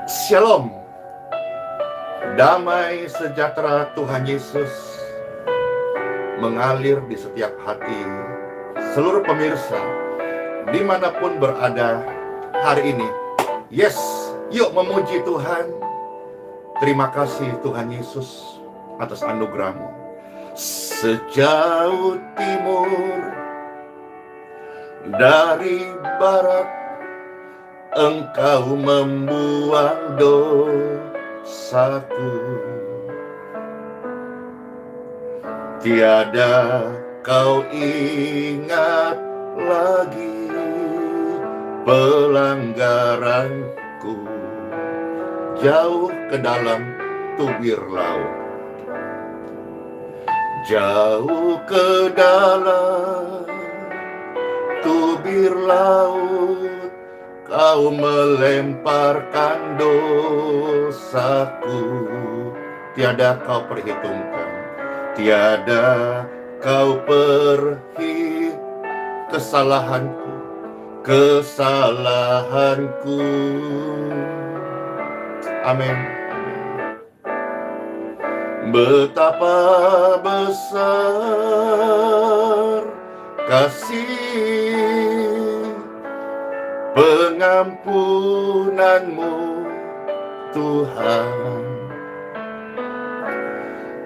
Shalom, damai sejahtera Tuhan Yesus mengalir di setiap hati seluruh pemirsa dimanapun berada hari ini. Yes, yuk memuji Tuhan. Terima kasih Tuhan Yesus atas anugerah-Mu. Sejauh timur dari barat, Engkau membuang dosaku. Tiada Kau ingat lagi pelanggaranku. Jauh ke dalam tubir laut, jauh ke dalam tubir laut, Kau melemparkan dosaku. Tiada Kau perhitungkan, tiada Kau kesalahanku. Amin. Betapa besar kasih pengampunan-Mu, Tuhan.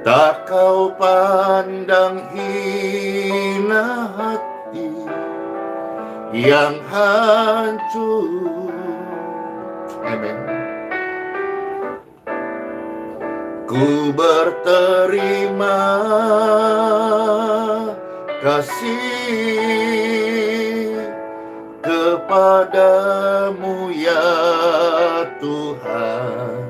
Tak Kau pandang hina hati yang hancur. Amin. Ku berterima kasih kepadamu ya Tuhan.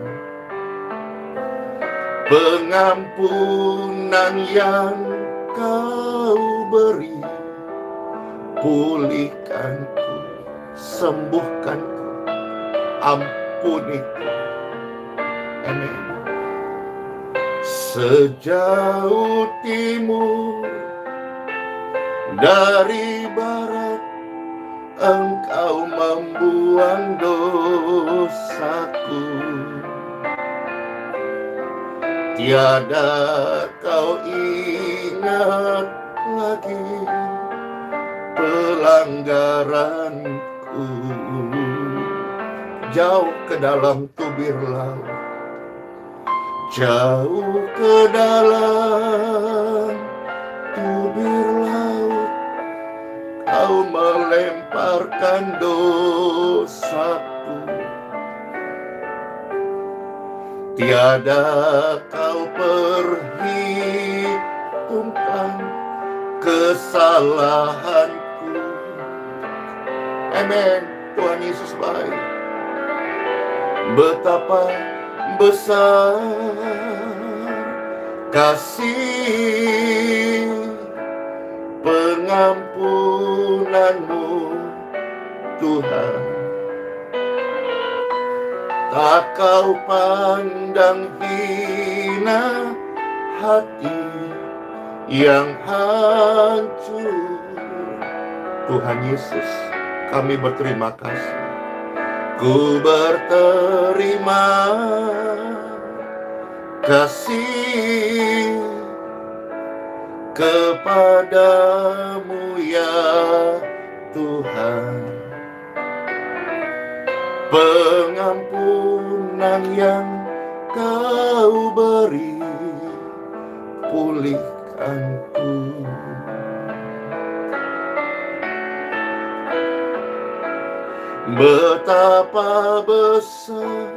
Pengampunan yang Kau beri, pulihkanku, sembuhkanku, ampuniku. Amin. Sejauh timur dari barat, Engkau membuang dosaku. Tiada Kau ingat lagi pelanggaranku. Jauh ke dalam tubir laut, jauh ke dalam tubir laut, Kau melemparkan dosaku. Tiada Kau perhitungkan kesalahanku. Amin. Tuhan Yesus baik. Betapa besar kasih pengampunan-Mu, Tuhan. Tak Kau pandang hina hati yang hancur. Tuhan Yesus, kami berterima kasih. Ku berterima kasih kepadamu ya Tuhan. Pengampunan yang Kau beri, pulihkanku. Betapa besar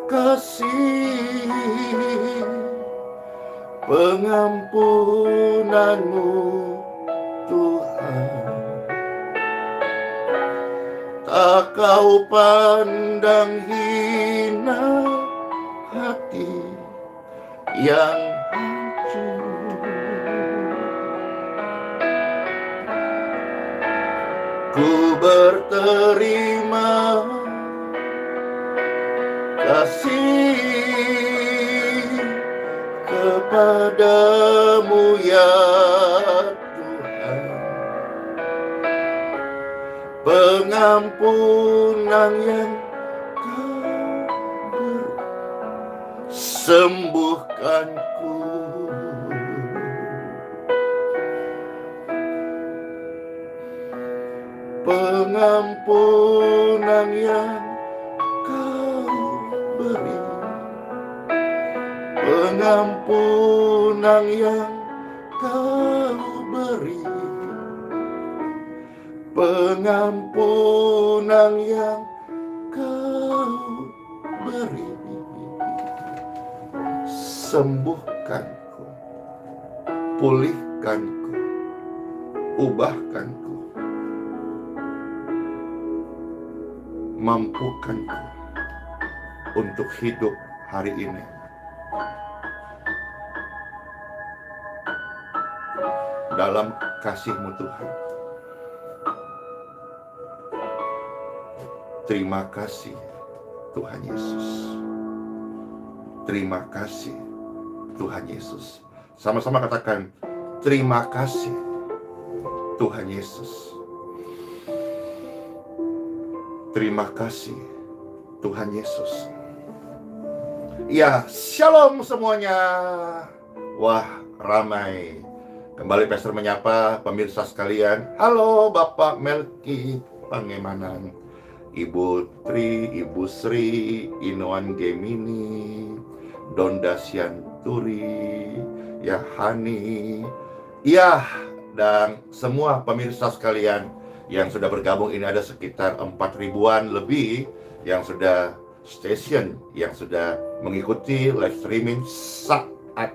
kasih pengampunan-Mu, Tuhan. Tak Kau pandang hina hati yang hancur. Ku berterima kasih kepadamu ya Tuhan. Pengampunan yang sembuhkanku. Pengampunan yang kau beri, pengampunan yang kau beri, pengampunan yang kau beri. Sembuhkanku, pulihkanku, ubahkanku, mampukanku untuk hidup hari ini. Dalam kasih-Mu Tuhan. Terima kasih Tuhan Yesus. Terima kasih Tuhan Yesus. Sama-sama katakan, terima kasih Tuhan Yesus. Terima kasih Tuhan Yesus. Ya, shalom semuanya. Wah, ramai. Kembali Pastor menyapa pemirsa sekalian. Halo Bapak Melki Pangemanan, Ibu Tri, Ibu Sri, Inoan Gemini, Donda Sianturi, ya Hani, ya, dan semua pemirsa sekalian yang sudah bergabung. Ini ada sekitar 4.000-an lebih yang sudah station, yang sudah mengikuti live streaming saat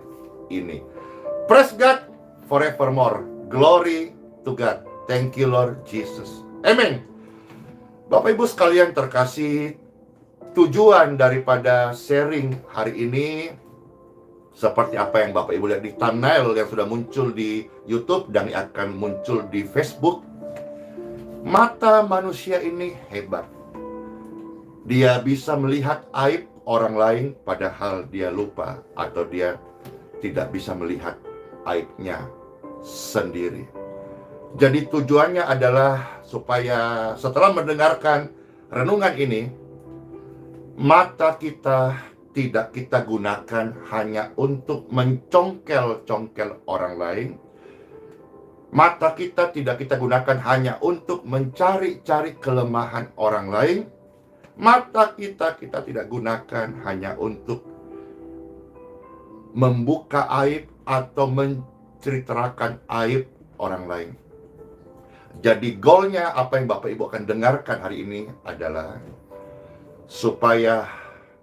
ini. Praise God forevermore. Glory to God. Thank you Lord Jesus. Amen. Bapak Ibu sekalian terkasih, tujuan daripada sharing hari ini seperti apa yang Bapak Ibu lihat di thumbnail yang sudah muncul di YouTube dan akan muncul di Facebook. Mata manusia ini hebat. Dia bisa melihat aib orang lain padahal dia lupa atau dia tidak bisa melihat aibnya sendiri. Jadi tujuannya adalah supaya setelah mendengarkan renungan ini, mata kita tidak kita gunakan hanya untuk mencongkel-congkel orang lain. Mata kita tidak kita gunakan hanya untuk mencari-cari kelemahan orang lain. Mata kita tidak gunakan hanya untuk membuka aib atau menceritakan aib orang lain. Jadi goalnya apa yang Bapak Ibu akan dengarkan hari ini adalah supaya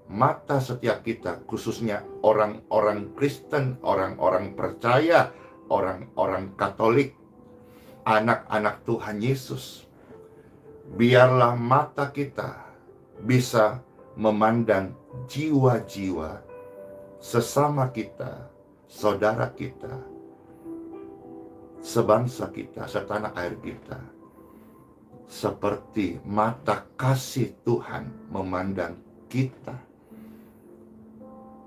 mata setiap kita, khususnya orang-orang Kristen, orang-orang percaya, orang-orang Katolik, anak-anak Tuhan Yesus, biarlah mata kita bisa memandang jiwa-jiwa sesama kita, saudara kita, sebangsa kita, setanah air kita, seperti mata kasih Tuhan memandang kita,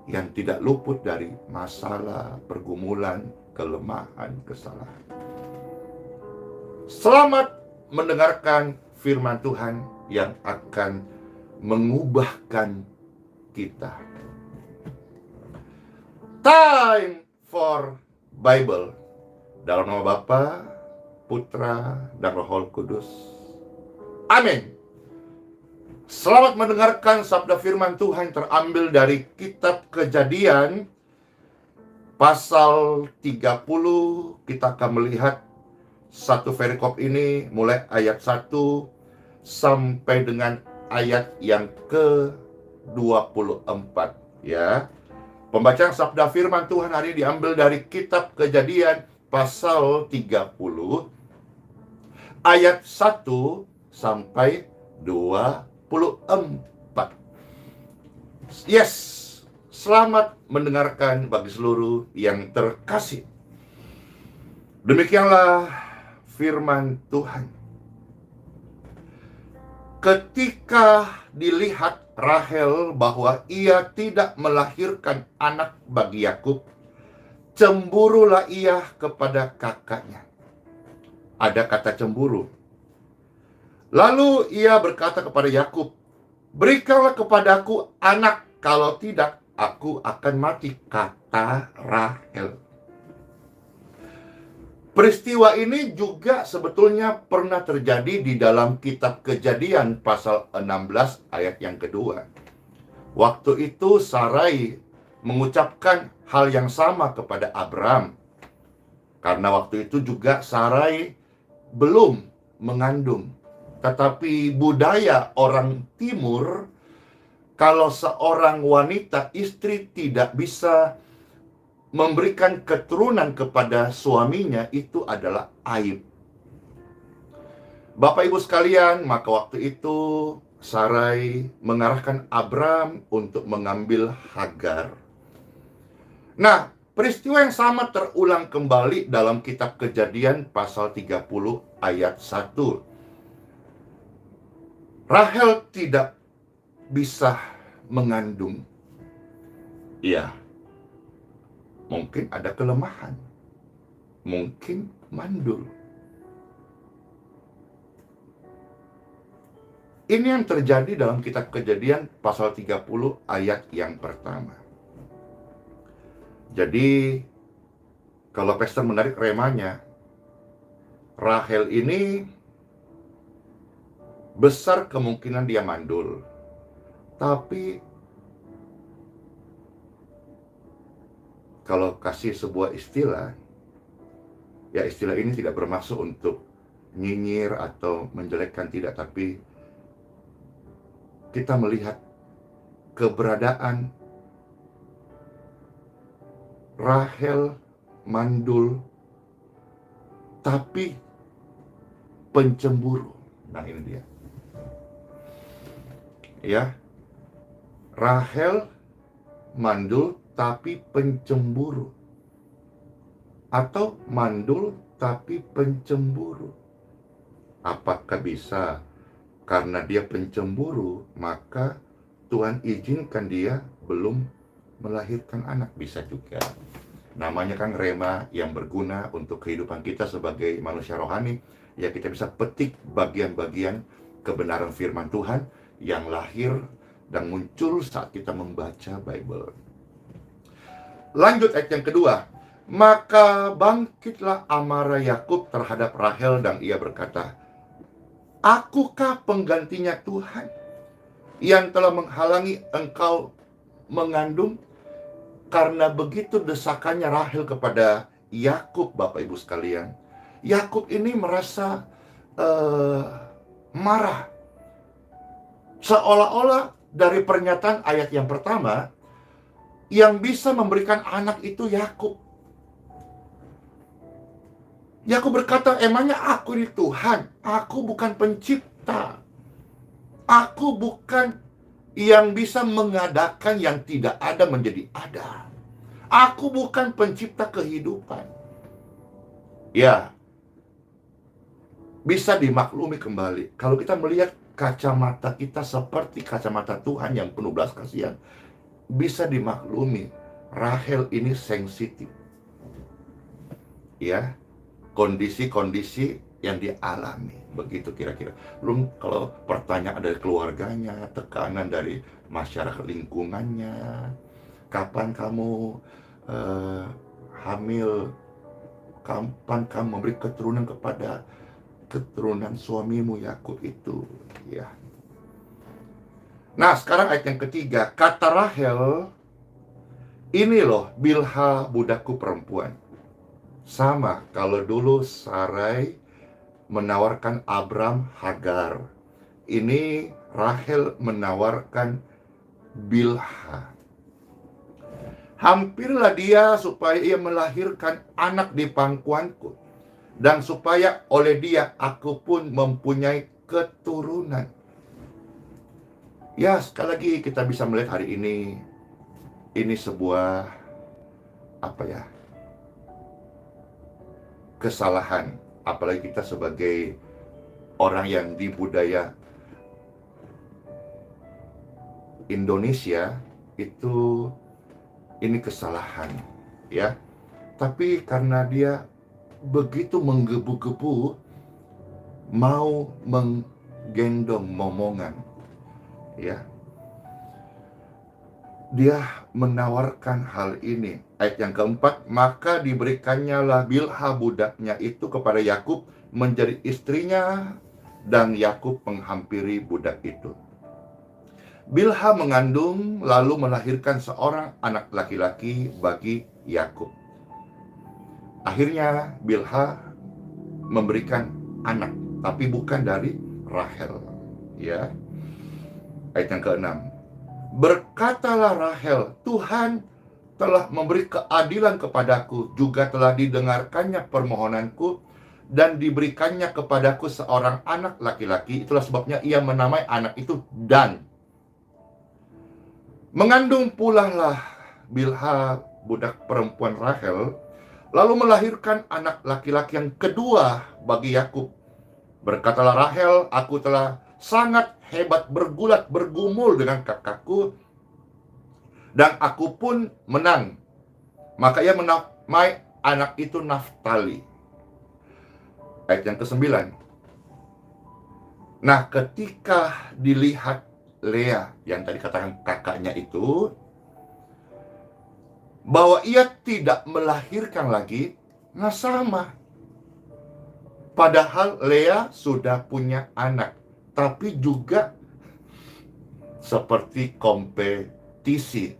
yang tidak luput dari masalah, pergumulan, kelemahan, kesalahan. Selamat mendengarkan firman Tuhan yang akan mengubahkan kita. Time for Bible. Dalam nama Bapa, Putra, dan Roh Kudus. Amin. Selamat mendengarkan sabda firman Tuhan terambil dari kitab Kejadian pasal 30. Kita akan melihat satu perikop ini mulai ayat 1 sampai dengan ayat yang ke-24 ya. Pembacaan sabda firman Tuhan hari ini diambil dari kitab Kejadian pasal 30 ayat 1 sampai 24. Yes, selamat mendengarkan bagi seluruh yang terkasih. Demikianlah firman Tuhan. Ketika dilihat Rahel bahwa ia tidak melahirkan anak bagi Yakub, cemburulah ia kepada kakaknya. Ada kata cemburu. Lalu ia berkata kepada Yakub, Berikanlah kepadaku anak, kalau tidak aku akan mati, kata Rahel. Peristiwa ini juga sebetulnya pernah terjadi di dalam kitab Kejadian pasal 16 ayat yang kedua. Waktu itu Sarai mengucapkan hal yang sama kepada Abram. Karena waktu itu juga Sarai belum mengandung. Tetapi budaya orang timur, kalau seorang wanita istri tidak bisa memberikan keturunan kepada suaminya, itu adalah aib. Bapak Ibu sekalian, maka waktu itu Sarai mengarahkan Abram untuk mengambil Hagar. Nah, peristiwa yang sama terulang kembali dalam kitab Kejadian pasal 30 ayat 1. Rahel tidak bisa mengandung. Iya, mungkin ada kelemahan, mungkin mandul. Ini yang terjadi dalam kitab Kejadian pasal 30 ayat yang pertama. Jadi, kalau pastor menarik remanya, Rahel ini besar kemungkinan dia mandul. Tapi kalau kasih sebuah istilah, ya istilah ini tidak bermaksud untuk nyinyir atau menjelekkan, tidak, tapi kita melihat keberadaan Rahel mandul tapi pencemburu. Nah, ini dia. Ya. Rahel mandul tapi pencemburu, atau mandul tapi pencemburu. Apakah bisa karena dia pencemburu maka Tuhan izinkan dia belum melahirkan anak? Bisa juga. Namanya kan rema yang berguna untuk kehidupan kita sebagai manusia rohani. Ya, kita bisa petik bagian-bagian kebenaran firman Tuhan yang lahir dan muncul saat kita membaca Bible. Lanjut ayat yang kedua. Maka bangkitlah amarah Yakub terhadap Rahel dan ia berkata, akukah penggantinya Tuhan yang telah menghalangi engkau mengandung? Karena begitu desakannya Rahel kepada Yakub, Bapak Ibu sekalian. Yakub ini merasa marah. Seolah-olah dari pernyataan ayat yang pertama, yang bisa memberikan anak itu Yakub. Yakub berkata, emangnya aku ini Tuhan? Aku bukan pencipta. Aku bukan yang bisa mengadakan yang tidak ada menjadi ada. Aku bukan pencipta kehidupan. Ya, bisa dimaklumi kembali. Kalau kita melihat kacamata kita seperti kacamata Tuhan yang penuh belas kasihan, bisa dimaklumi. Rahel ini sensitif. Ya, kondisi-kondisi yang dialami, begitu kira-kira. Belum kalau pertanyaan dari keluarganya, tekanan dari masyarakat lingkungannya, kapan kamu hamil, kapan kamu memberi keturunan kepada keturunan suamimu Yakub itu, ya. Nah, sekarang ayat yang ketiga, kata Rahel, ini loh Bilha budakku perempuan. Sama kalau dulu Sarai menawarkan Abram Hagar, ini Rahel menawarkan Bilha. Hampirlah dia supaya ia melahirkan anak di pangkuanku, dan supaya oleh dia aku pun mempunyai keturunan. Ya, sekali lagi kita bisa melihat hari ini sebuah kesalahan. Apalagi kita sebagai orang yang di budaya Indonesia itu, ini kesalahan, ya. Tapi karena dia begitu menggebu-gebu mau menggendong momongan, Ya, dia menawarkan hal ini. Ayat yang keempat, maka diberikannya lah Bilha budaknya itu kepada Yakub menjadi istrinya, dan Yakub menghampiri budak itu. Bilha mengandung lalu melahirkan seorang anak laki-laki bagi Yakub. Akhirnya Bilha memberikan anak, tapi bukan dari Rahel. Ya. Ayat yang keenam. Berkatalah Rahel, Tuhan telah memberi keadilan kepadaku, juga telah didengarkannya permohonanku, dan diberikannya kepadaku seorang anak laki-laki. Itulah sebabnya ia menamai anak itu Dan. Mengandung pula lah Bilha budak perempuan Rahel, lalu melahirkan anak laki-laki yang kedua bagi Yakub. Berkatalah Rahel, aku telah sangat hebat bergulat bergumul dengan kakakku, dan aku pun menang. Maka ia menamai anak itu Naftali. Ayat yang ke-9. Nah, ketika dilihat Lea, yang tadi katakan kakaknya itu, bahwa ia tidak melahirkan lagi, nah sama. Padahal Lea sudah punya anak, tapi juga seperti kompetisi.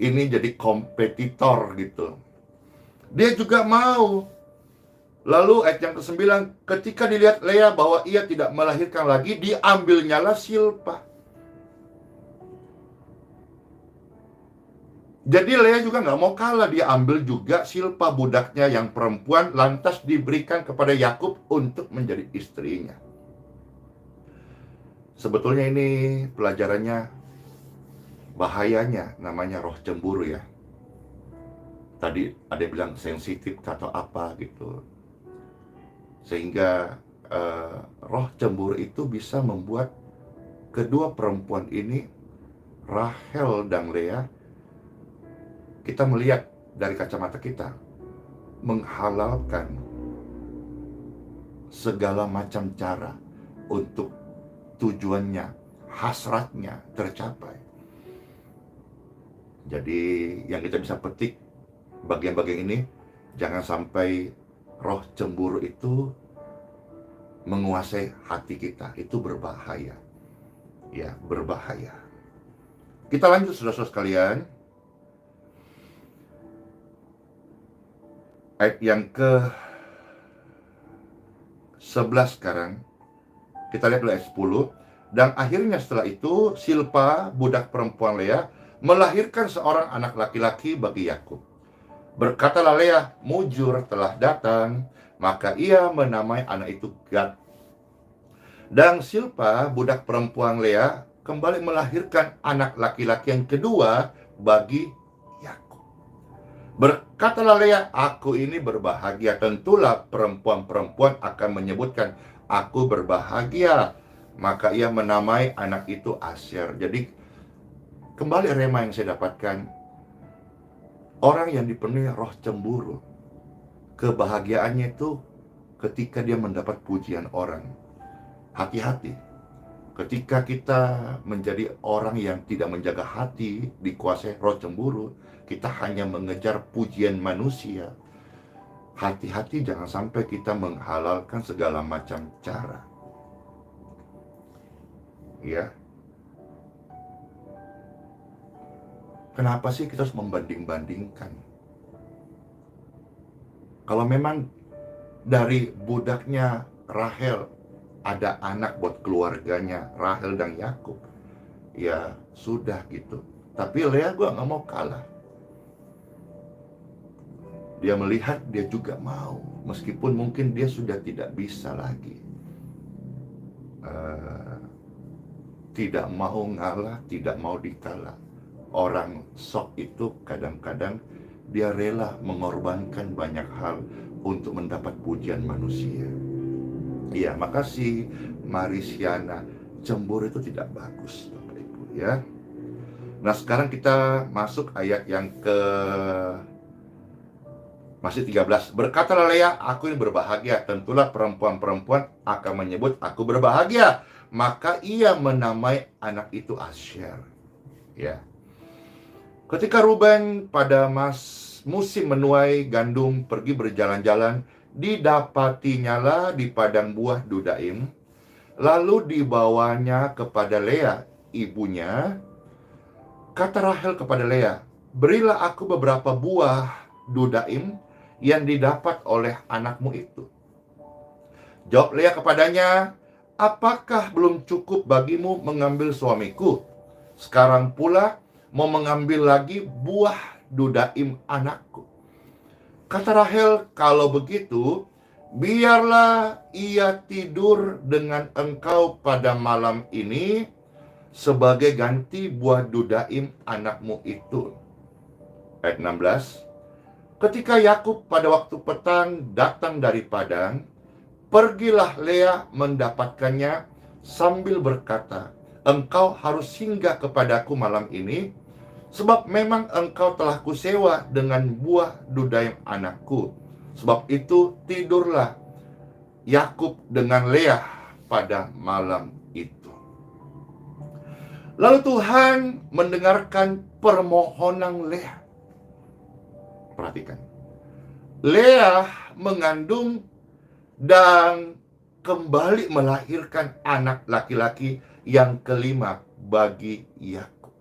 Ini jadi kompetitor gitu. Dia juga mau. Lalu ayat yang ke-9, ketika dilihat Lea bahwa ia tidak melahirkan lagi, diambilnyalah Silpa. Jadi Lea juga nggak mau kalah, dia ambil juga Silpa budaknya yang perempuan, lantas diberikan kepada Yakub untuk menjadi istrinya. Sebetulnya ini pelajarannya, bahayanya namanya roh cemburu ya. Tadi ada yang bilang sensitif atau apa gitu. Sehingga roh cemburu itu bisa membuat kedua perempuan ini, Rahel dan Lea, kita melihat dari kacamata kita, menghalalkan segala macam cara untuk tujuannya, hasratnya tercapai. Jadi yang kita bisa petik bagian-bagian ini, jangan sampai roh cemburu itu menguasai hati kita. Itu berbahaya. Ya, berbahaya. Kita lanjut saudara-saudara sekalian. Ayat yang ke-11 sekarang. Kita lihat dulu ayat 10. Dan akhirnya setelah itu, Silpa, budak perempuan Lea, melahirkan seorang anak laki-laki bagi Yakub. Berkatalah Lea, mujur telah datang, maka ia menamai anak itu Gad. Dan Silpa, budak perempuan Lea, kembali melahirkan anak laki-laki yang kedua bagi Yakub. Berkatalah Lea, aku ini berbahagia. Tentulah perempuan-perempuan akan menyebutkan, aku berbahagia. Maka ia menamai anak itu Asyer. Jadi kembali rema yang saya dapatkan, orang yang dipenuhi roh cemburu, kebahagiaannya itu ketika dia mendapat pujian orang. Hati-hati. Ketika kita menjadi orang yang tidak menjaga hati, dikuasai roh cemburu, kita hanya mengejar pujian manusia. Hati-hati jangan sampai kita menghalalkan segala macam cara. Ya. Kenapa sih kita harus membanding-bandingkan? Kalau memang dari budaknya Rahel ada anak buat keluarganya Rahel dan Yakub, ya sudah gitu. Tapi Lea gue gak mau kalah. Dia melihat, dia juga mau, meskipun mungkin dia sudah tidak bisa lagi. Tidak mau ngalah, tidak mau dikalah. Orang sok itu kadang-kadang dia rela mengorbankan banyak hal untuk mendapat pujian manusia. Iya, makasih Marisiana. Cemburu itu tidak bagus, Bapak Ibu ya. Nah, sekarang kita masuk ayat yang masih 13. Berkatalah Lea, aku ini berbahagia. Tentulah perempuan-perempuan akan menyebut aku berbahagia. maka ia menamai anak itu Asher. Ya. Ketika Ruben pada musim menuai gandum pergi berjalan-jalan, didapatinya di padang buah Dudaim, lalu dibawanya kepada Lea, ibunya. Kata Rahel kepada Lea, "Berilah aku beberapa buah Dudaim yang didapat oleh anakmu itu." Jawab Lea kepadanya, "Apakah belum cukup bagimu mengambil suamiku? Sekarang pula mau mengambil lagi buah Dudaim anakku." Kata Rahel, "Kalau begitu, biarlah ia tidur dengan engkau pada malam ini sebagai ganti buah Dudaim anakmu itu." Ayat 16. Ketika Yakub pada waktu petang datang dari padang, pergilah Lea mendapatkannya sambil berkata, "Engkau harus singgah kepadaku malam ini, sebab memang engkau telah kusewa dengan buah Dudaim anakku." Sebab itu tidurlah Yakub dengan Lea pada malam itu. Lalu Tuhan mendengarkan permohonan Lea. Perhatikan. Lea mengandung dan kembali melahirkan anak laki-laki yang kelima bagi Yakub.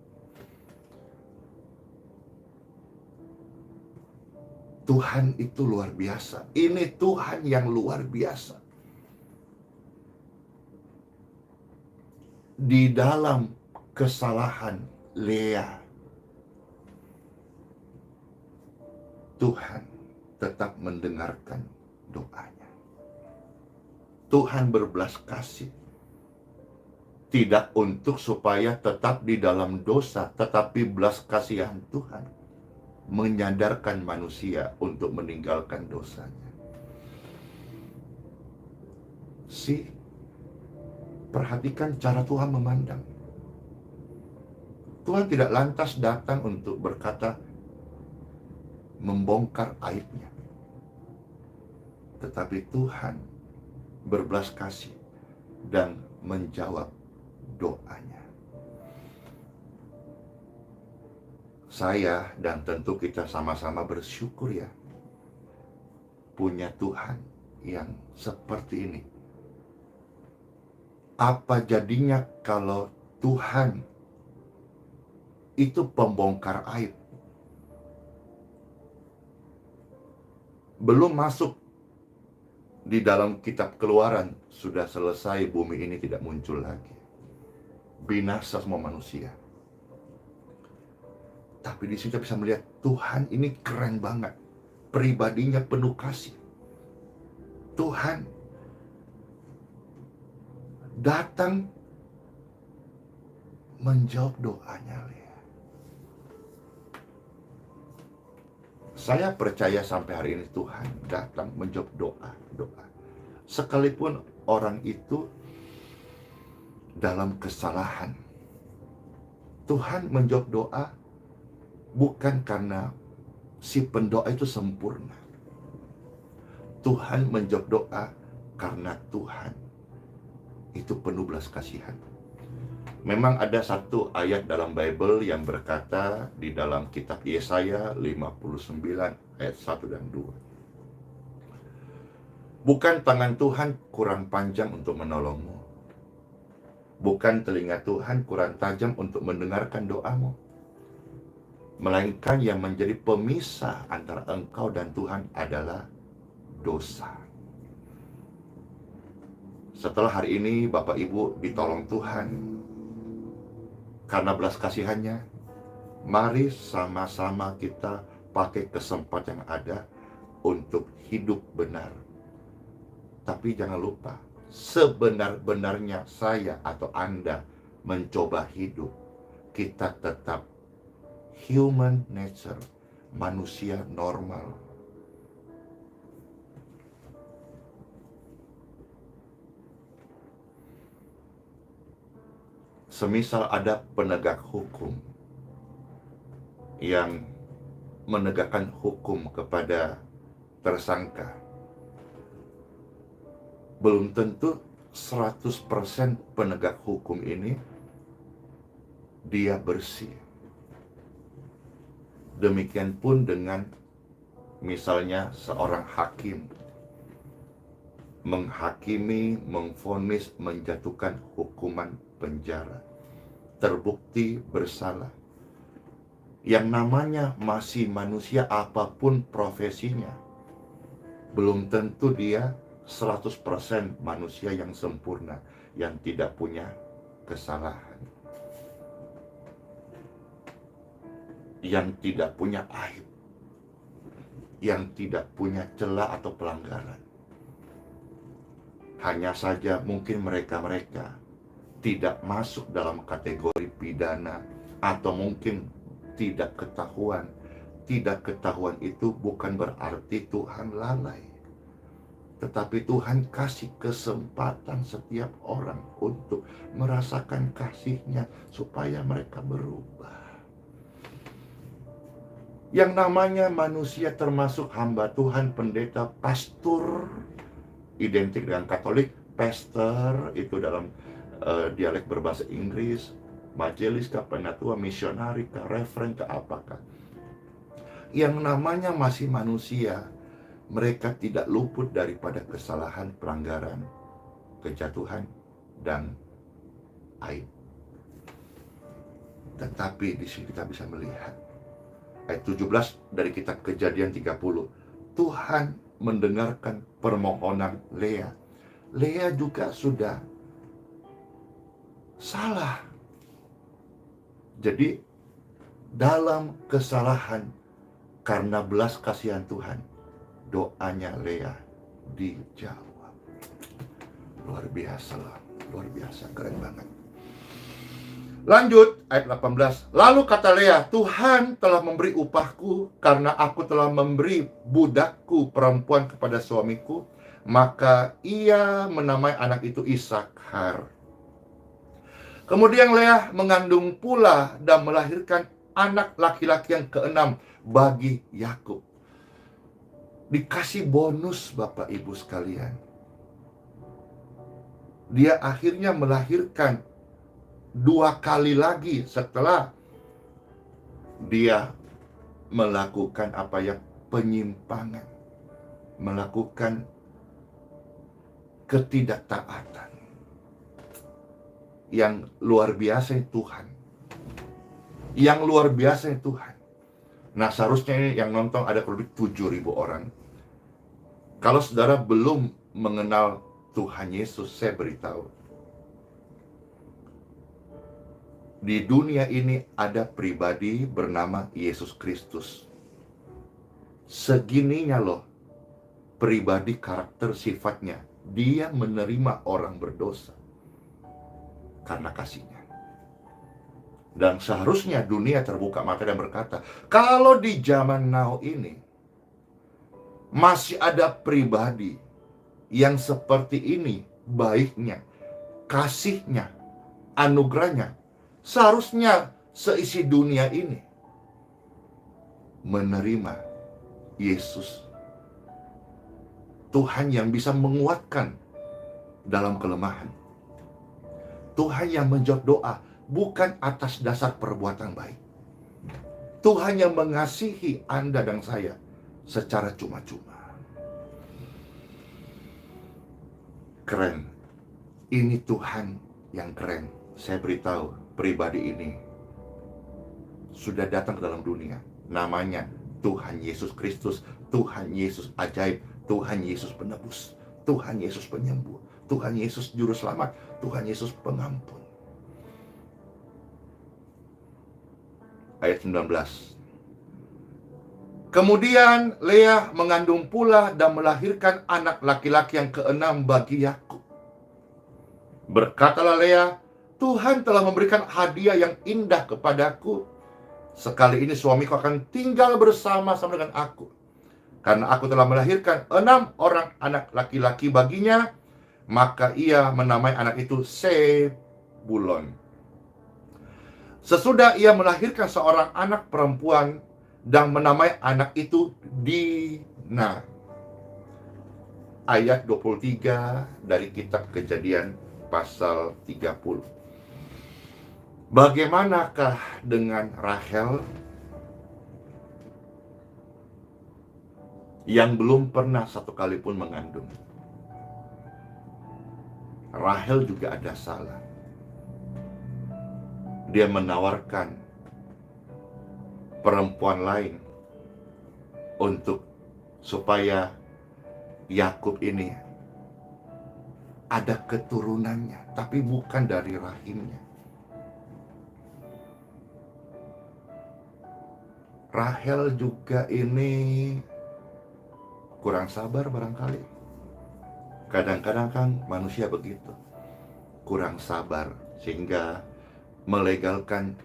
Tuhan itu luar biasa. Ini Tuhan yang luar biasa. Di dalam kesalahan Lea, Tuhan tetap mendengarkan doanya. Tuhan berbelas kasih. Tidak untuk supaya tetap di dalam dosa, tetapi belas kasihan Tuhan menyadarkan manusia untuk meninggalkan dosanya. Perhatikan cara Tuhan memandang. Tuhan tidak lantas datang untuk berkata, membongkar aibnya. Tetapi Tuhan berbelas kasih dan menjawab doanya. Saya dan tentu kita sama-sama bersyukur ya, punya Tuhan yang seperti ini. Apa jadinya kalau Tuhan itu pembongkar aib? Belum masuk di dalam kitab Keluaran, sudah selesai, bumi ini tidak muncul lagi. Binasa semua manusia. Tapi di sini kita bisa melihat Tuhan ini keren banget. Pribadinya penuh kasih. Tuhan datang menjawab doanya. Saya percaya sampai hari ini Tuhan datang menjawab doa. Sekalipun orang itu dalam kesalahan, Tuhan menjawab doa bukan karena si pendoa itu sempurna. Tuhan menjawab doa karena Tuhan itu penuh belas kasihan. Memang ada satu ayat dalam Bible yang berkata di dalam kitab Yesaya 59 ayat 1 dan 2. Bukan tangan Tuhan kurang panjang untuk menolongmu. Bukan telinga Tuhan kurang tajam untuk mendengarkan doamu. Melainkan yang menjadi pemisah antara engkau dan Tuhan adalah dosa. Setelah hari ini Bapak Ibu ditolong Tuhan karena belas kasihannya, mari sama-sama kita pakai kesempatan yang ada untuk hidup benar. Tapi jangan lupa, sebenar-benarnya saya atau Anda mencoba hidup, kita tetap human nature, manusia normal. Semisal ada penegak hukum yang menegakkan hukum kepada tersangka, belum tentu 100% penegak hukum ini dia bersih. Demikian pun dengan misalnya seorang hakim menghakimi, memvonis, menjatuhkan hukuman penjara, terbukti bersalah. Yang namanya masih manusia apapun profesinya, belum tentu dia 100% manusia yang sempurna, yang tidak punya kesalahan, yang tidak punya aib, yang tidak punya celah atau pelanggaran. Hanya saja mungkin mereka-mereka tidak masuk dalam kategori pidana, atau mungkin tidak ketahuan. Tidak ketahuan itu bukan berarti Tuhan lalai, tetapi Tuhan kasih kesempatan setiap orang untuk merasakan kasih-Nya supaya mereka berubah. Yang namanya manusia termasuk hamba Tuhan, pendeta, pastor, identik dengan Katolik. Pastor itu dalam dialek berbahasa Inggris, majelis kah, penatua, misionari kah, referen kah, apakah. Yang namanya masih manusia, mereka tidak luput daripada kesalahan, pelanggaran, kejatuhan, dan aib. Tetapi di sini kita bisa melihat ayat 17 dari kitab Kejadian 30. Tuhan mendengarkan permohonan Lea. Lea juga sudah salah. Jadi dalam kesalahan, karena belas kasihan Tuhan, doanya Lea dijawab. Luar biasa lah, luar biasa, keren banget. Lanjut ayat 18. Lalu kata Lea, Tuhan telah memberi upahku karena aku telah memberi budakku perempuan kepada suamiku. Maka ia menamai anak itu Isakhar. Kemudian Lea mengandung pula dan melahirkan anak laki-laki yang keenam bagi Yakub. Dikasih bonus Bapak Ibu sekalian. Dia akhirnya melahirkan 2 kali lagi setelah dia melakukan penyimpangan, melakukan ketidaktaatan. Yang luar biasa Tuhan. Yang luar biasa Tuhan. Nah, seharusnya ini yang nonton ada kurang lebih 7.000 orang. Kalau saudara belum mengenal Tuhan Yesus, saya beritahu, di dunia ini ada pribadi bernama Yesus Kristus. Segininya loh pribadi, karakter, sifatnya. Dia menerima orang berdosa karena kasih-Nya. Dan seharusnya dunia terbuka mata dan berkata, kalau di zaman now ini masih ada pribadi yang seperti ini, baiknya, kasih-Nya, anugerahnya, seharusnya seisi dunia ini menerima Yesus, Tuhan yang bisa menguatkan dalam kelemahan, Tuhan yang menjawab doa bukan atas dasar perbuatan baik, Tuhan yang mengasihi Anda dan saya secara cuma-cuma. Keren. Ini Tuhan yang keren. Saya beritahu, pribadi ini sudah datang ke dalam dunia. Namanya Tuhan Yesus Kristus, Tuhan Yesus ajaib, Tuhan Yesus penebus, Tuhan Yesus penyembuh, Tuhan Yesus juru selamat, Tuhan Yesus pengampun. Ayat 19. Kemudian Lea mengandung pula dan melahirkan anak laki-laki yang keenam bagi Yakub. Berkatalah Lea, Tuhan telah memberikan hadiah yang indah kepadaku. Sekali ini suamiku akan tinggal bersama-sama dengan aku, karena aku telah melahirkan 6 orang anak laki-laki baginya. Maka ia menamai anak itu Sebulon. Sesudah ia melahirkan seorang anak perempuan dan menamai anak itu Dina. ayat 23 dari kitab Kejadian pasal 30. Bagaimanakah dengan Rahel yang belum pernah satu kali pun mengandung? Rahel juga ada salah. Dia menawarkan perempuan lain untuk supaya Yakub ini ada keturunannya, tapi bukan dari rahimnya. Rahel juga ini kurang sabar barangkali. Kadang-kadang kan manusia begitu, kurang sabar sehingga melegalkan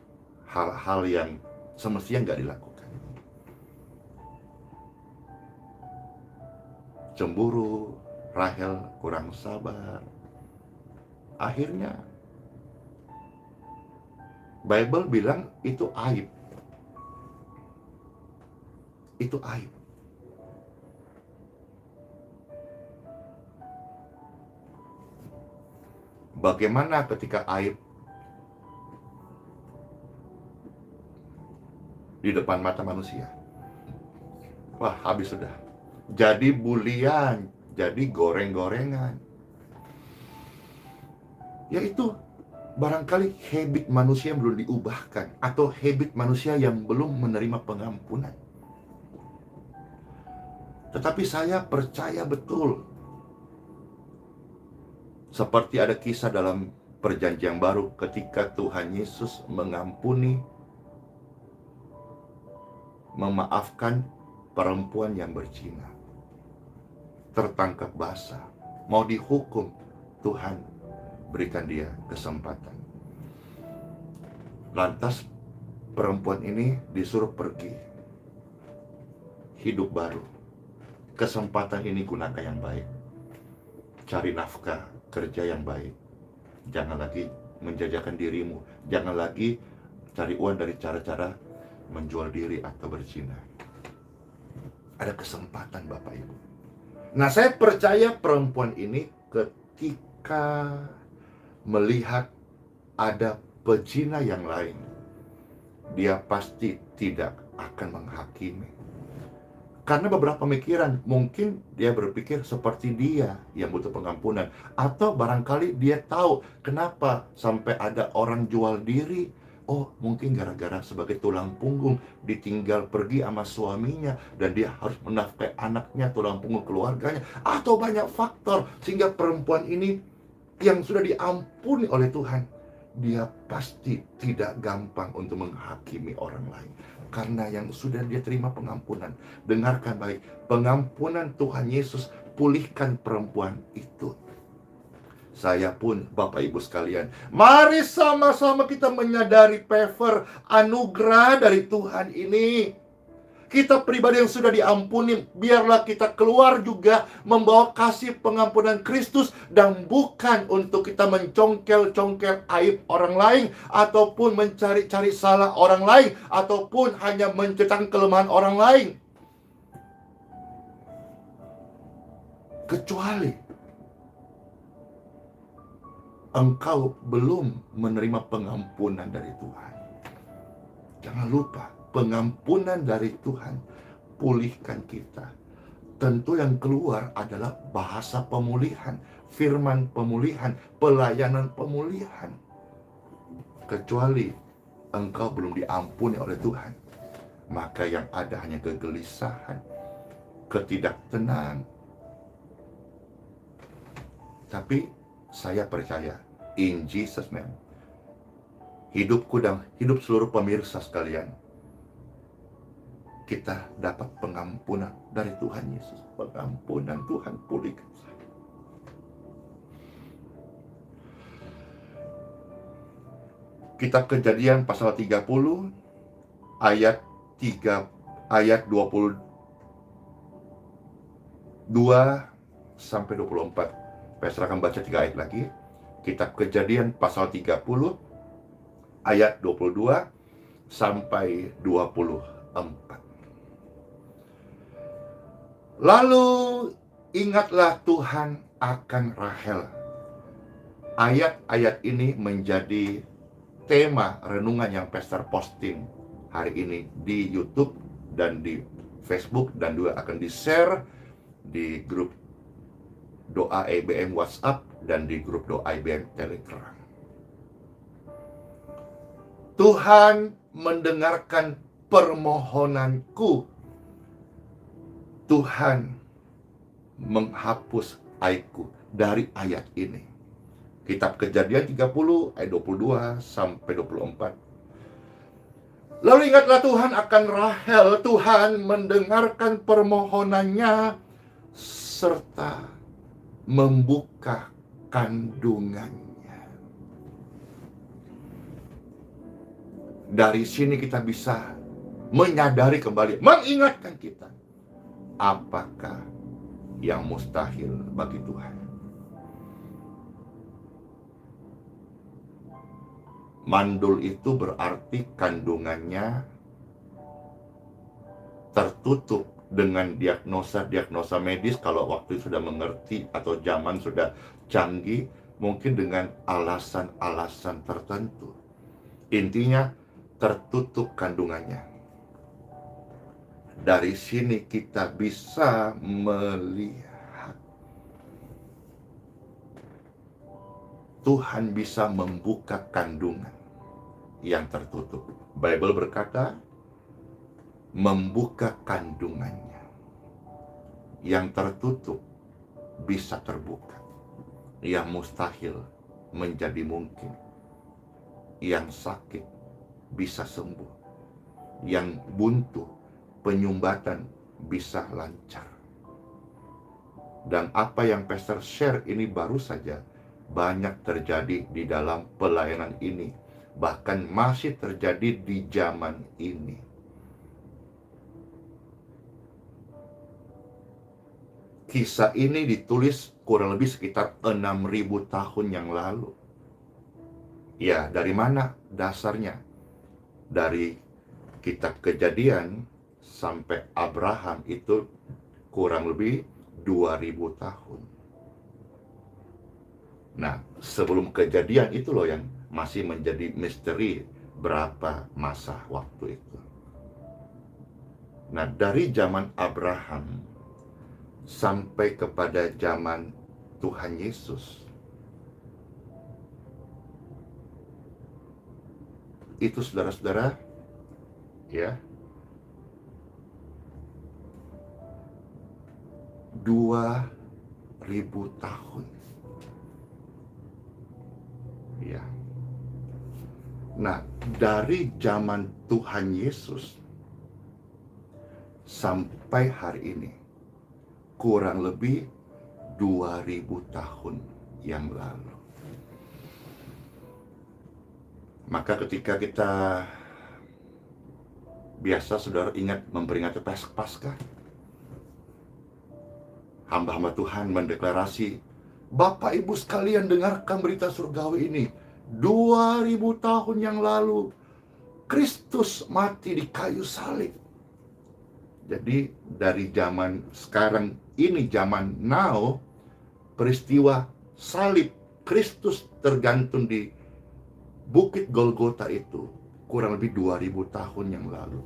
hal-hal yang semestinya nggak dilakukan. Cemburu, Rahel kurang sabar. Akhirnya Bible bilang itu aib. Itu aib. Bagaimana ketika aib di depan mata manusia? Wah, habis sudah. Jadi bulian, jadi goreng-gorengan. Yaitu barangkali habit manusia yang belum diubahkan, atau habit manusia yang belum menerima pengampunan. Tetapi saya percaya betul, seperti ada kisah dalam Perjanjian Baru ketika Tuhan Yesus mengampuni, memaafkan perempuan yang berzina, tertangkap basah, mau dihukum, Tuhan berikan dia kesempatan. Lantas perempuan ini disuruh pergi, hidup baru. Kesempatan ini gunakan yang baik, cari nafkah, kerja yang baik. Jangan lagi menjajakan dirimu, jangan lagi cari uang dari cara-cara menjual diri atau berzina. Ada kesempatan Bapak Ibu. Nah, saya percaya perempuan ini ketika melihat ada pezina yang lain, dia pasti tidak akan menghakimi. Karena beberapa pemikiran, mungkin dia berpikir seperti dia yang butuh pengampunan. Atau barangkali dia tahu kenapa sampai ada orang jual diri. Oh, mungkin gara-gara sebagai tulang punggung ditinggal pergi sama suaminya, dan dia harus menafkahi anaknya, tulang punggung keluarganya. Atau banyak faktor sehingga perempuan ini yang sudah diampuni oleh Tuhan, dia pasti tidak gampang untuk menghakimi orang lain. Karena yang sudah dia terima pengampunan. Dengarkan baik, pengampunan Tuhan Yesus pulihkan perempuan itu. Saya pun, Bapak Ibu sekalian, mari sama-sama kita menyadari favor, anugerah dari Tuhan ini. Kita pribadi yang sudah diampuni, biarlah kita keluar juga membawa kasih pengampunan Kristus, dan bukan untuk kita mencongkel-congkel aib orang lain, ataupun mencari-cari salah orang lain, ataupun hanya menceritakan kelemahan orang lain. Kecuali engkau belum menerima pengampunan dari Tuhan. Jangan lupa, pengampunan dari Tuhan pulihkan kita. Tentu yang keluar adalah bahasa pemulihan, firman pemulihan, pelayanan pemulihan. Kecuali engkau belum diampuni oleh Tuhan, maka yang ada hanya kegelisahan, ketidaktenangan. Tapi saya percaya, in Jesus name, hidupku dan hidup seluruh pemirsa sekalian, kita dapat pengampunan dari Tuhan Yesus. Pengampunan Tuhan pulihkan saya. Kitab Kejadian pasal 30 ayat 22 sampai 24. Saya akan baca 3 ayat lagi. Kitab Kejadian pasal 30 ayat 22 sampai 24. Lalu Ingatlah Tuhan akan Rahel. Ayat-ayat ini menjadi tema renungan yang Pastor posting hari ini di YouTube dan di Facebook, dan juga akan di-share di grup doa IBM WhatsApp dan di grup doa IBM Telegram. Tuhan mendengarkan permohonanku. Tuhan menghapus aibku. Dari ayat ini, Kitab Kejadian 30 ayat 22 sampai 24. Lalu ingatlah Tuhan akan Rahel. Tuhan mendengarkan permohonannya serta membuka kandungannya. Dari sini kita bisa menyadari kembali, mengingatkan kita, apakah yang mustahil bagi Tuhan. Mandul itu berarti kandungannya tertutup dengan diagnosa medis kalau waktu sudah mengerti atau zaman sudah canggih, mungkin dengan alasan-alasan tertentu. Intinya tertutup kandungannya. Dari sini kita bisa melihat Tuhan bisa membuka kandungan yang tertutup. Bible berkata, membuka kandungannya. Yang tertutup bisa terbuka. Yang mustahil menjadi mungkin. Yang sakit bisa sembuh. Yang buntu, penyumbatan bisa lancar. Dan apa yang Pastor share ini baru saja banyak terjadi di dalam pelayanan ini. Bahkan masih terjadi di zaman ini. Kisah ini ditulis kurang lebih sekitar 6.000 tahun yang lalu. Ya, dari mana dasarnya? Dari Kitab Kejadian sampai Abraham itu kurang lebih 2000 tahun. Nah, sebelum Kejadian itu loh yang masih menjadi misteri berapa masa waktu itu. Nah, dari zaman Abraham sampai kepada zaman Tuhan Yesus, itu saudara-saudara, ya, 2000 tahun. Ya. Nah, dari zaman Tuhan Yesus sampai hari ini kurang lebih 2000 tahun yang lalu. Maka ketika kita biasa saudara ingat memperingati Paskah, hamba-hamba Tuhan mendeklarasi, Bapak Ibu sekalian dengarkan berita surgawi ini. 2000 tahun yang lalu Kristus mati di kayu salib. Jadi dari zaman sekarang ini, zaman now, peristiwa salib Kristus tergantung di Bukit Golgota itu kurang lebih 2000 tahun yang lalu.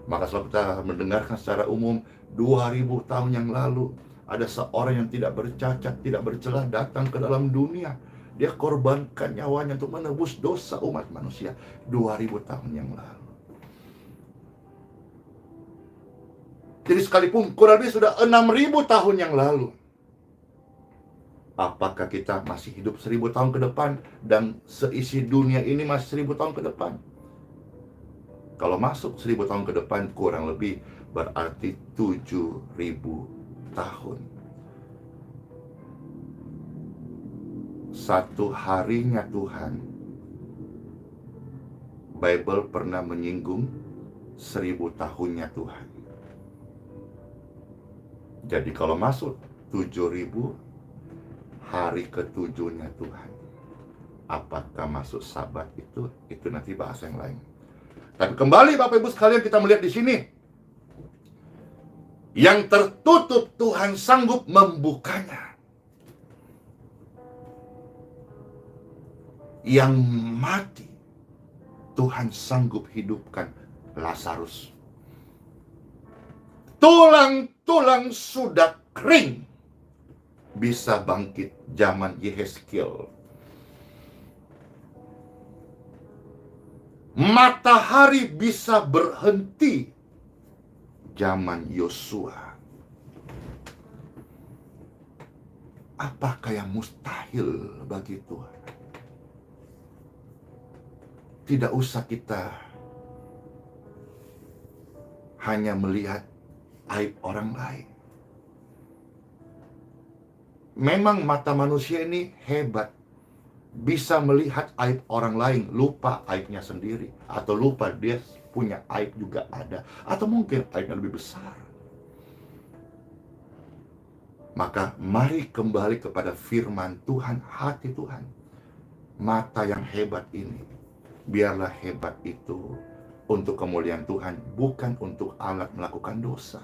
Maka selalu kita mendengarkan secara umum, 2000 tahun yang lalu ada seorang yang tidak bercacat, tidak bercelah datang ke dalam dunia. Dia korbankan nyawanya untuk menebus dosa umat manusia 2000 tahun yang lalu. Jadi sekalipun kurang lebih sudah 6000 tahun yang lalu, apakah kita masih hidup 1000 tahun ke depan dan seisi dunia ini masih 1000 tahun ke depan? Kalau masuk 1000 tahun ke depan kurang lebih berarti 7000 tahun. Satu harinya Tuhan, Bible pernah menyinggung 1000 tahunnya Tuhan. Jadi kalau masuk 7000, hari ketujuhnya Tuhan, apakah masuk Sabat itu nanti bahasa yang lain. Tapi kembali Bapak Ibu sekalian, kita melihat di sini Yang tertutup Tuhan sanggup membukanya. Yang mati Tuhan sanggup hidupkan. Lazarus, tulang-tulang sudah kering, bisa bangkit zaman Yehezkiel. Matahari bisa berhenti zaman Yosua. Apakah yang mustahil bagi Tuhan? Tidak usah kita hanya melihat aib orang lain. Memang mata manusia ini hebat, bisa melihat aib orang lain, lupa aibnya sendiri, atau lupa dia punya aib juga ada, atau mungkin aibnya lebih besar. Maka mari kembali kepada firman Tuhan, hati Tuhan. Mata yang hebat ini, biarlah hebat itu untuk kemuliaan Tuhan, bukan untuk alat melakukan dosa.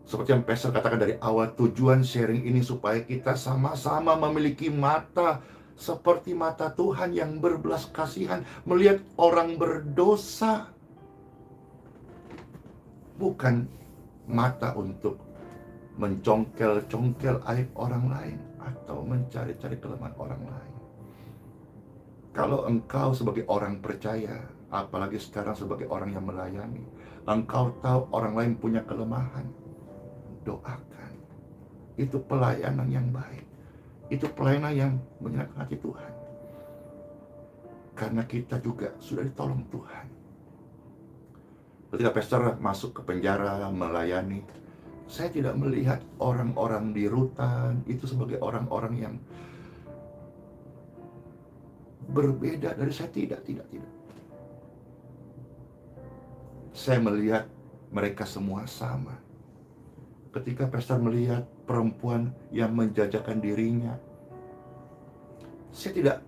Seperti yang Pastor katakan dari awal, tujuan sharing ini supaya kita sama-sama memiliki mata seperti mata Tuhan yang berbelas kasihan, melihat orang berdosa. Bukan mata untuk mencongkel-congkel aib orang lain atau mencari-cari kelemahan orang lain. Kalau engkau sebagai orang percaya, apalagi sekarang sebagai orang yang melayani, engkau tahu orang lain punya kelemahan, doakan. Itu pelayanan yang baik. Itu pelayanan yang menyenangkan hati Tuhan. Karena kita juga sudah ditolong Tuhan. Ketika Pastor masuk ke penjara melayani, saya tidak melihat orang-orang di rutan itu sebagai orang-orang yang berbeda dari saya. Tidak. Saya melihat mereka semua sama. Ketika Pastor melihat perempuan yang menjajakan dirinya, saya tidak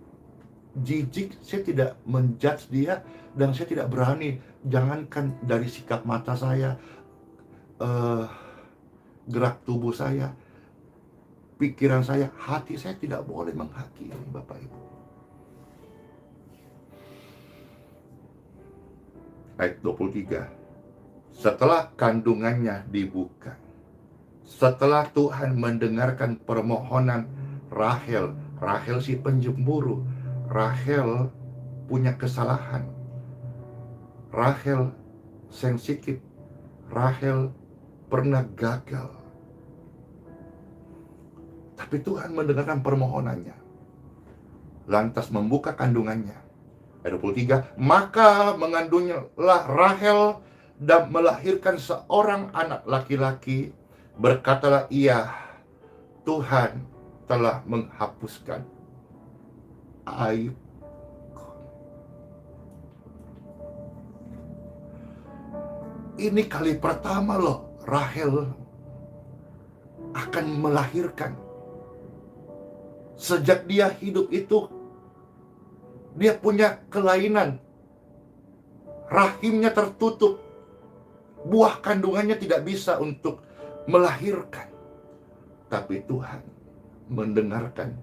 jijik, saya tidak menjudge dia, dan saya tidak berani, jangankan dari sikap mata saya, gerak tubuh saya, pikiran saya, hati saya tidak boleh menghakimi Bapak Ibu. Ayat 23. Setelah kandungannya dibuka, setelah Tuhan mendengarkan permohonan Rahel si penjemburu, Rahel punya kesalahan, Rahel sensitif, Rahel pernah gagal. Tapi Tuhan mendengarkan permohonannya, lantas membuka kandungannya. Ayat 23, maka mengandunglah Rahel dan melahirkan seorang anak laki-laki. Berkatalah ia, Tuhan telah menghapuskan aib. Ini kali pertama loh Rahel akan melahirkan. Sejak dia hidup itu, dia punya kelainan. Rahimnya tertutup. Buah kandungannya tidak bisa untuk melahirkan. Tapi Tuhan mendengarkan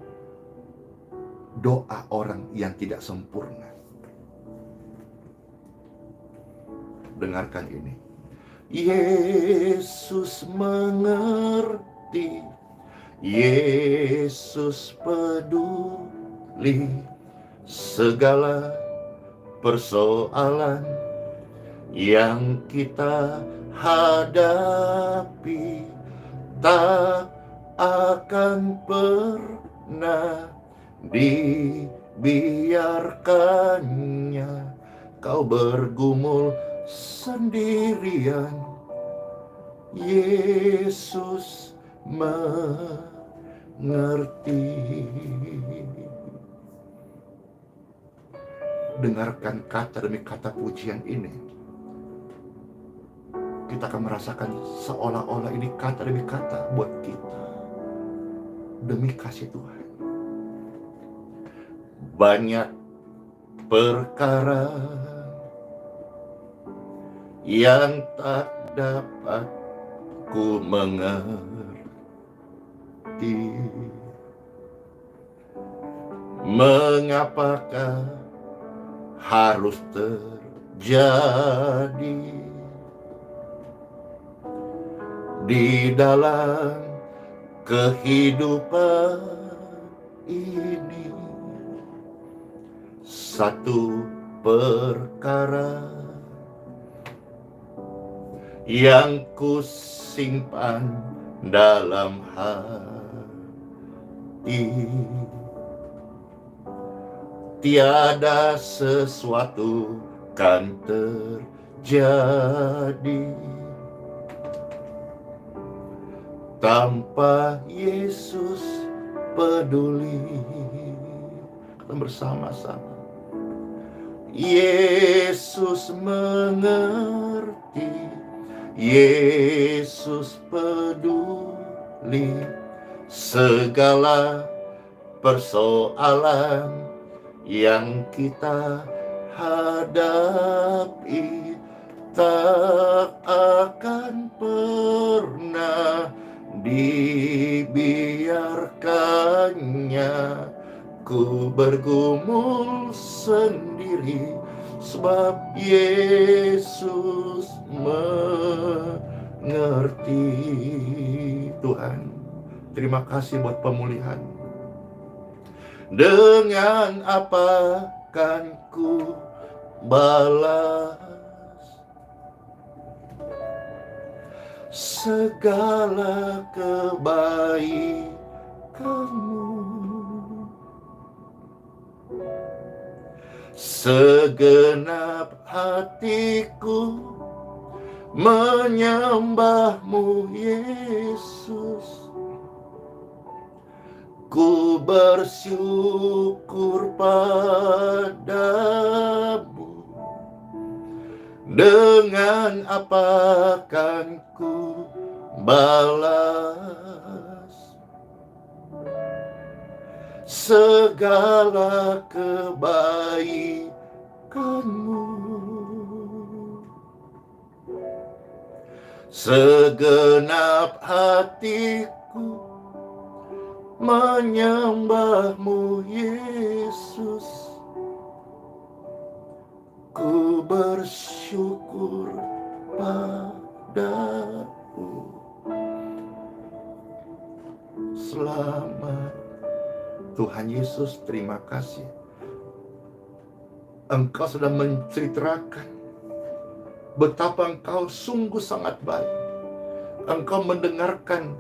doa orang yang tidak sempurna. Dengarkan ini. Yesus mengerti, Yesus peduli segala persoalan yang kita hadapi. Tak akan pernah dibiarkannya kau bergumul sendirian. Yesus mengerti. Dengarkan kata demi kata pujian ini. Kita akan merasakan seolah-olah ini kata demi kata buat kita. Demi kasih Tuhan. Banyak perkara yang tak dapat ku mengerti. Mengapakah harus terjadi di dalam kehidupan ini? Satu perkara yang ku simpan dalam hati, tiada sesuatu kan terjadi tanpa Yesus peduli. Kita bersama-sama. Yesus mengerti, Yesus peduli segala persoalan yang kita hadapi. Tak akan pernah dibiarkannya ku bergumul sendiri, sebab Yesus mengerti. Tuhan, terima kasih buat pemulihan. Dengan apa kan ku balas segala kebaikan-Mu? Segenap hatiku menyembah-Mu, Yesus. Ku bersyukur padamu. Dengan apa kan ku balas segala kebaikan-Mu? Segenap hatiku menyembah-Mu, Yesus. Ku bersyukur padamu. Selamat Tuhan Yesus, terima kasih. Engkau sudah menceritakan betapa Engkau sungguh sangat baik. Engkau mendengarkan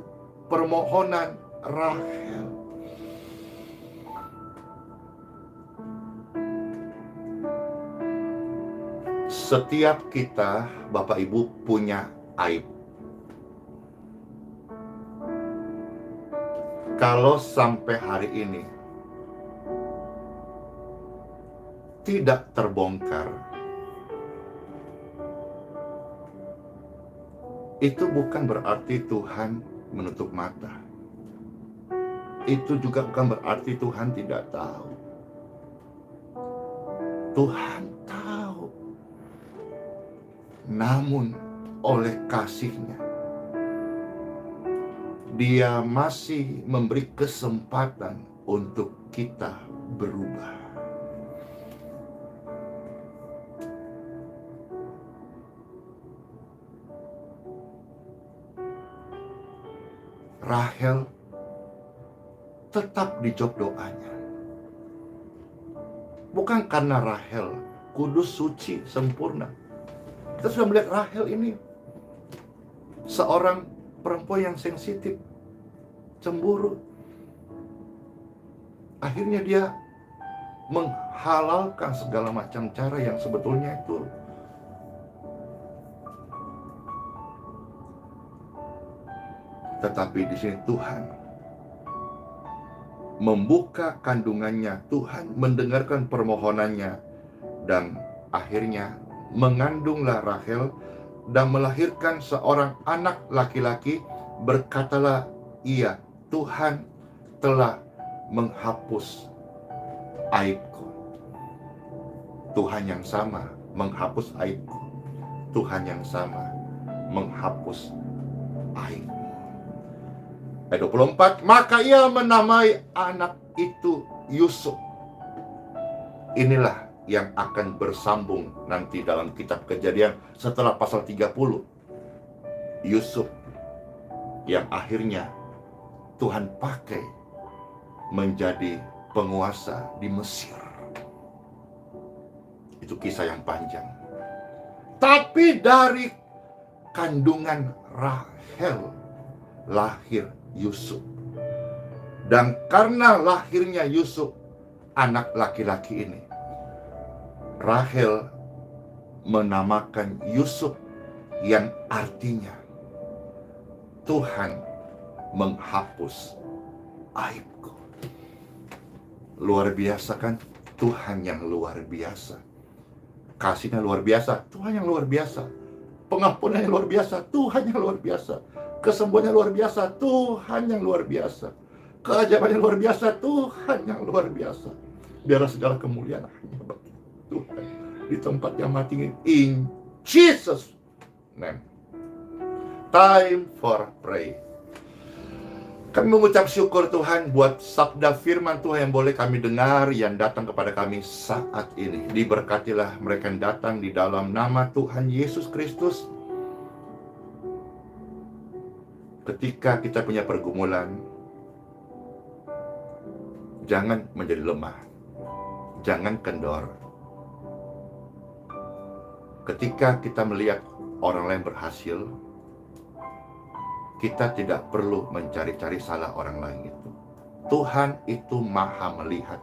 permohonan Rahel. Setiap kita, Bapak Ibu, punya aib. Kalau sampai hari ini tidak terbongkar, itu bukan berarti Tuhan menutup mata. Itu juga bukan berarti Tuhan tidak tahu. Tuhan tahu. Namun oleh kasih-Nya, Dia masih memberi kesempatan untuk kita berubah. Rahel tetap dijawab doanya. Bukan karena Rahel kudus, suci, sempurna. Kita sudah melihat Rahel ini seorang perempuan yang sensitif, cemburu. Akhirnya dia menghalalkan segala macam cara yang sebetulnya itu tetapi di sini Tuhan membuka kandungannya, Tuhan mendengarkan permohonannya, dan akhirnya mengandunglah Rahel dan melahirkan seorang anak laki-laki. Berkatalah ia, Tuhan telah menghapus aibku. Tuhan yang sama menghapus aibku. Tuhan yang sama menghapus aib. Ayat 24, maka ia menamai anak itu Yusuf. Inilah yang akan bersambung nanti dalam kitab Kejadian setelah pasal 30. Yusuf yang akhirnya Tuhan pakai menjadi penguasa di Mesir. Itu kisah yang panjang. Tapi dari kandungan Rahel lahir Yusuf. Dan karena lahirnya Yusuf, anak laki-laki ini, Rahel menamakan Yusuf yang artinya Tuhan menghapus aibku. Luar biasa kan? Tuhan yang luar biasa. Kasihnya luar biasa, Tuhan yang luar biasa. Pengampunan yang luar biasa, Tuhan yang luar biasa. Kesembuhan yang luar biasa, Tuhan yang luar biasa. Keajaiban yang luar biasa, Tuhan yang luar biasa. Biarlah segala kemuliaan hanya bagi Tuhan di tempat yang mati ini. In Jesus' name. Time for pray. Kami mengucap syukur Tuhan buat sabda firman Tuhan yang boleh kami dengar, yang datang kepada kami saat ini. Diberkatilah mereka yang datang di dalam nama Tuhan Yesus Kristus. Ketika kita punya pergumulan, jangan menjadi lemah, jangan kendor. Ketika kita melihat orang lain berhasil, kita tidak perlu mencari-cari salah orang lain itu. Tuhan itu maha melihat,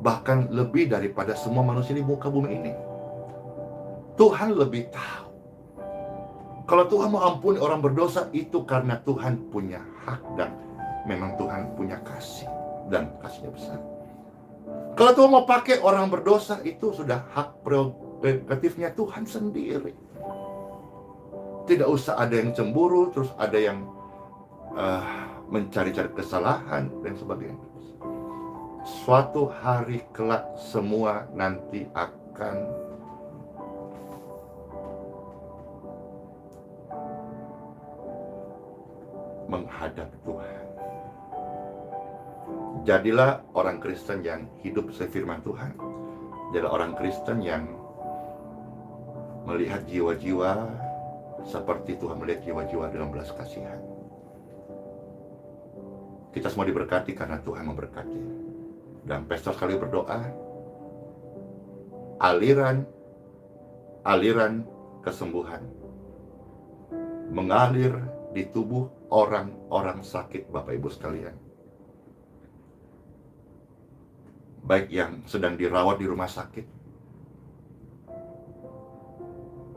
bahkan lebih daripada semua manusia di muka bumi ini. Tuhan lebih tahu. Kalau Tuhan mau ampuni orang berdosa, itu karena Tuhan punya hak dan memang Tuhan punya kasih, dan kasihnya besar. Kalau Tuhan mau pakai orang berdosa, itu sudah hak prerogatifnya Tuhan sendiri. Tidak usah ada yang cemburu, terus ada yang mencari-cari kesalahan dan sebagainya. Suatu hari kelak semua nanti akan menghadap Tuhan. Jadilah orang Kristen yang hidup sefirman Tuhan. Jadilah orang Kristen yang melihat jiwa-jiwa seperti Tuhan melihat jiwa-jiwa dalam belas kasihan. Kita semua diberkati karena Tuhan memberkati. Dan pastor sekali berdoa, aliran kesembuhan mengalir di tubuh orang-orang sakit, Bapak Ibu sekalian. Baik yang sedang dirawat di rumah sakit.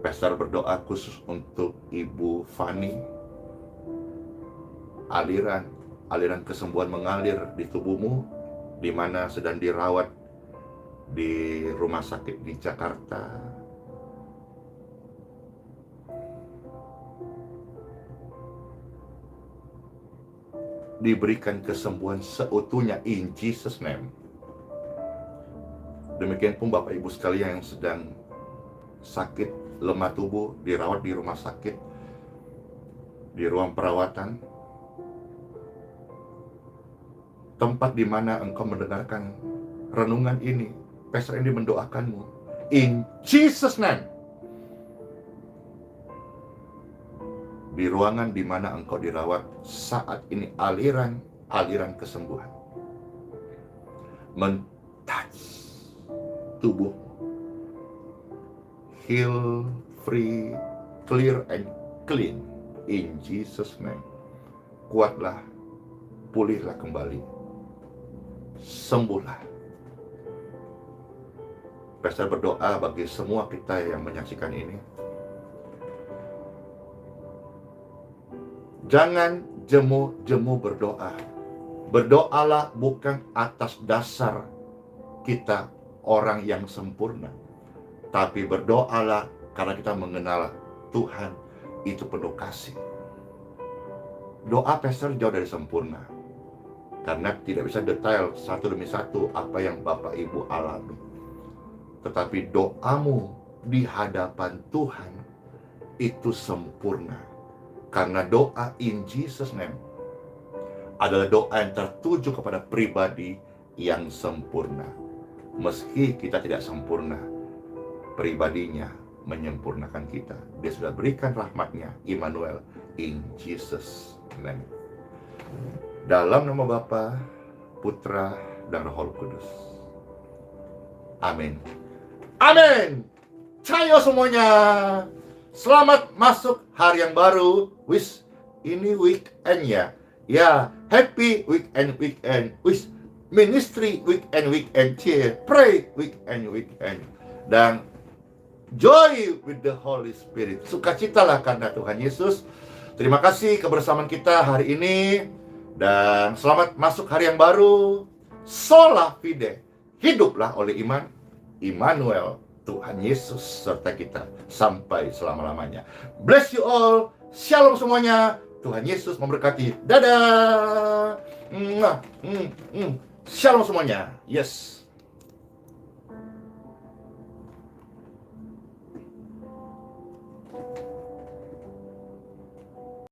Pastor berdoa khusus untuk Ibu Fani. Aliran kesembuhan mengalir di tubuhmu, di mana sedang dirawat di rumah sakit di Jakarta. Diberikan kesembuhan seutuhnya in Jesus' name. Demikian pun Bapak Ibu sekalian yang sedang sakit, lemah tubuh, dirawat di rumah sakit, di ruang perawatan, tempat di mana engkau mendengarkan renungan ini, pastor ini mendoakanmu in Jesus' name. Di ruangan di mana engkau dirawat saat ini, aliran kesembuhan men-touch tubuh, heal, free, clear and clean in Jesus' name. Kuatlah, pulihlah kembali, sembuhlah. Pastor berdoa bagi semua kita yang menyaksikan ini. Jangan jemu-jemu berdoa. Berdoalah bukan atas dasar kita orang yang sempurna, tapi berdoalah karena kita mengenal Tuhan itu penuh kasih. Doa pastor jauh dari sempurna, karena tidak bisa detail satu demi satu apa yang Bapak Ibu alami. Tetapi doamu di hadapan Tuhan itu sempurna. Karena doa in Jesus name adalah doa yang tertuju kepada pribadi yang sempurna. Meski kita tidak sempurna, pribadinya menyempurnakan kita. Dia sudah berikan rahmatnya, Immanuel, in Jesus name. Dalam nama Bapa, Putra, dan Roh Kudus. Amin. Amin. Cayo semuanya. Selamat masuk hari yang baru. Wis, ini weekend ya. Ya, happy weekend. Wis, ministry weekend. Cheer, pray weekend. Dan joy with the Holy Spirit. Sukacitalah karena Tuhan Yesus. Terima kasih kebersamaan kita hari ini. Dan selamat masuk hari yang baru. Sola fide. Hiduplah oleh iman. Immanuel, Tuhan Yesus serta kita sampai selama-lamanya. Bless you all. Shalom semuanya. Tuhan Yesus memberkati. Dadah. Shalom semuanya. Yes.